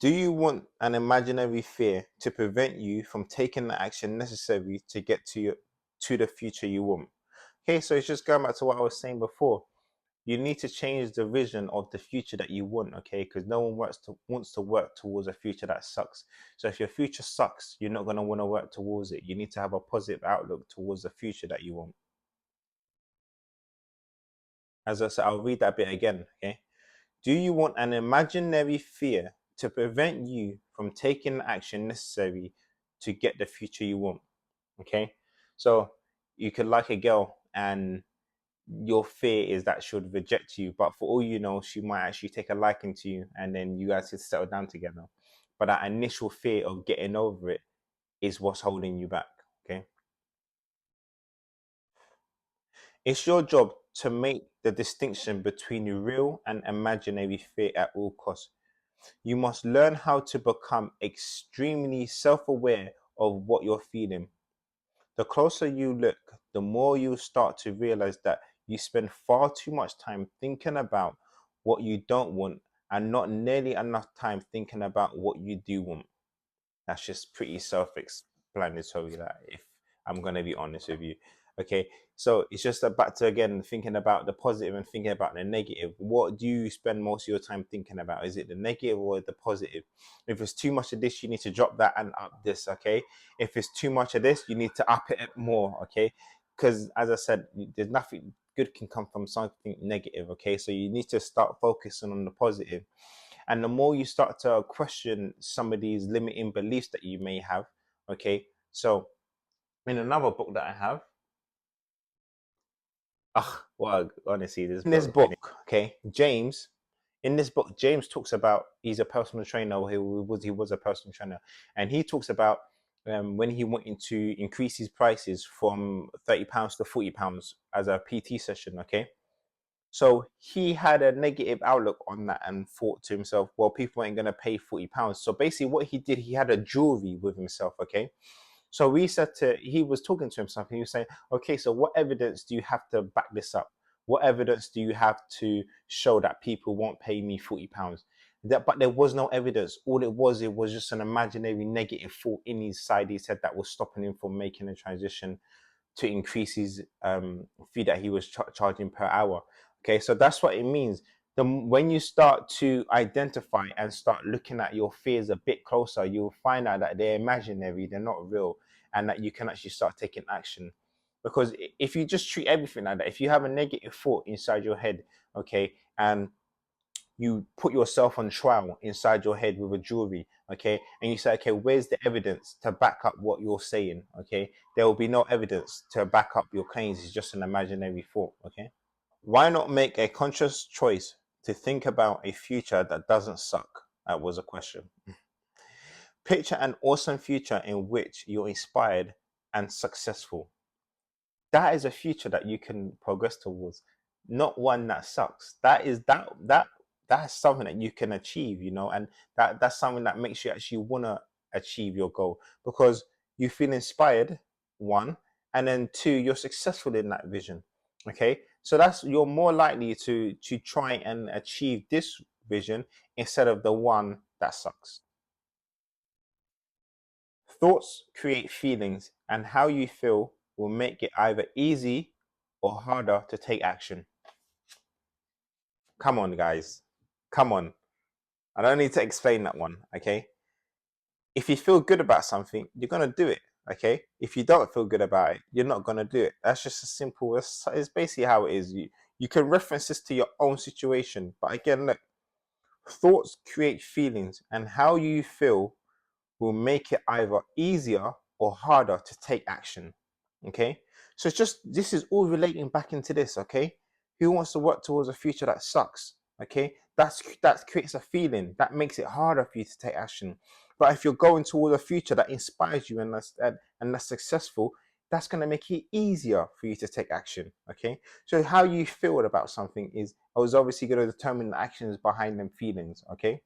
Do you want an imaginary fear to prevent you from taking the action necessary to get to the future you want? Okay, so it's just going back to what I was saying before. You need to change the vision of the future that you want, okay? Because no one wants to work towards a future that sucks. So if your future sucks, you're not going to want to work towards it. You need to have a positive outlook towards the future that you want. As I said, I'll read that bit again, okay? Do you want an imaginary fear to prevent you from taking the action necessary to get the future you want? Okay. So you could like a girl and your fear is that she'll reject you, but for all you know, she might actually take a liking to you and then you guys could settle down together. But that initial fear of getting over it is what's holding you back. Okay. It's your job to make the distinction between real and imaginary fear at all costs. You must learn how to become extremely self aware of what you're feeling. The closer you look, the more you start to realize that you spend far too much time thinking about what you don't want and not nearly enough time thinking about what you do want. That's just pretty self-explanatory, that if I'm going to be honest with you. Okay, so it's just back to again thinking about the positive and thinking about the negative. What do you spend most of your time thinking about? Is it the negative or the positive? If it's too much of this, you need to drop that and up this. Okay, if it's too much of this, you need to up it more. Okay, because as I said, there's nothing good can come from something negative. Okay, so you need to start focusing on the positive. And the more you start to question some of these limiting beliefs that you may have, okay. So in another book that I have, well, honestly, this in this book, okay, James. In this book, James talks about he's a personal trainer. He was a personal trainer, and he talks about when he wanted to increase his prices from £30 to £40 as a PT session. Okay, so he had a negative outlook on that and thought to himself, well, people ain't going to pay £40. So basically what he did, he had a jury with himself, okay? So he was talking to himself and he was saying, okay, so what evidence do you have to back this up? What evidence do you have to show that people won't pay me £40? But there was no evidence. All it was just an imaginary negative thought in his side. He said that was stopping him from making a transition to increase his fee that he was charging per hour. Okay, so that's what it means. When you start to identify and start looking at your fears a bit closer, you'll find out that they're imaginary, they're not real, and that you can actually start taking action. Because if you just treat everything like that, if you have a negative thought inside your head, okay, and you put yourself on trial inside your head with a jury, okay, and you say, okay, where's the evidence to back up what you're saying? Okay, there will be no evidence to back up your claims. It's just an imaginary thought. Okay, why not make a conscious choice to think about a future that doesn't suck? That was a question. Picture an awesome future in which you're inspired and successful. That is a future that you can progress towards, not one that sucks. That's something that you can achieve, and that's something that makes you actually want to achieve your goal because you feel inspired, one, and then two, you're successful in that vision. Okay, so that's you're more likely to try and achieve this vision instead of the one that sucks. Thoughts create feelings, and how you feel will make it either easy or harder to take action. Come on, guys. Come on. I don't need to explain that one, okay? If you feel good about something, you're going to do it, okay? If you don't feel good about it, you're not going to do it. That's just as simple. It's basically how it is. You can reference this to your own situation. But again, look, thoughts create feelings, and how you feel will make it either easier or harder to take action. Okay, so it's just this is all relating back into this. Okay, who wants to work towards a future that sucks? Okay, that creates a feeling that makes it harder for you to take action. But if you're going towards a future that inspires you and that's successful, that's going to make it easier for you to take action. Okay, so how you feel about something is obviously going to determine the actions behind them feelings. Okay,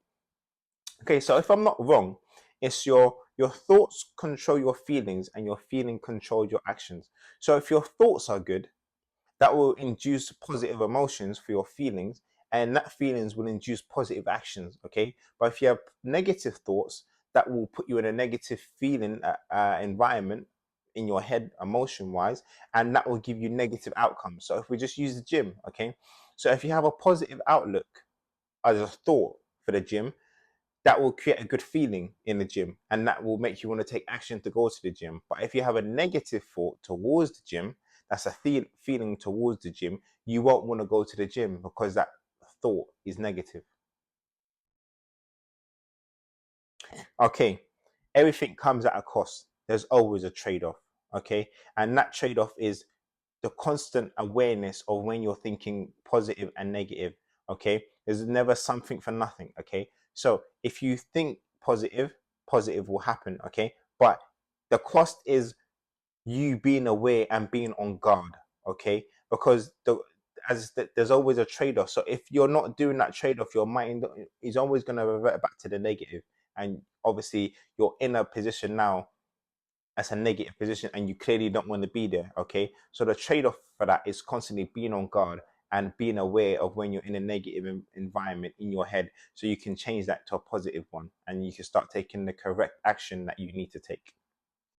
so if I'm not wrong, it's your thoughts control your feelings and your feeling controls your actions. So if your thoughts are good, that will induce positive emotions for your feelings, and that feelings will induce positive actions. Okay, but if you have negative thoughts, that will put you in a negative feeling environment in your head, emotion wise, and that will give you negative outcomes. So if we just use the gym, okay, so if you have a positive outlook as a thought for the gym, that will create a good feeling in the gym, and that will make you want to take action to go to the gym. But if you have a negative thought towards the gym, that's a feeling towards the gym, you won't want to go to the gym because that thought is negative. Okay, everything comes at a cost. There's always a trade-off. Okay, and that trade-off is the constant awareness of when you're thinking positive and negative. Okay, there's never something for nothing. Okay, so if you think positive, positive will happen. Okay, but the cost is you being aware and being on guard. Okay, because there's always a trade-off. So if you're not doing that trade-off, your mind is always going to revert back to the negative, and obviously you're in a position now as a negative position and you clearly don't want to be there. Okay, so the trade-off for that is constantly being on guard and being aware of when you're in a negative environment in your head, so you can change that to a positive one and you can start taking the correct action that you need to take.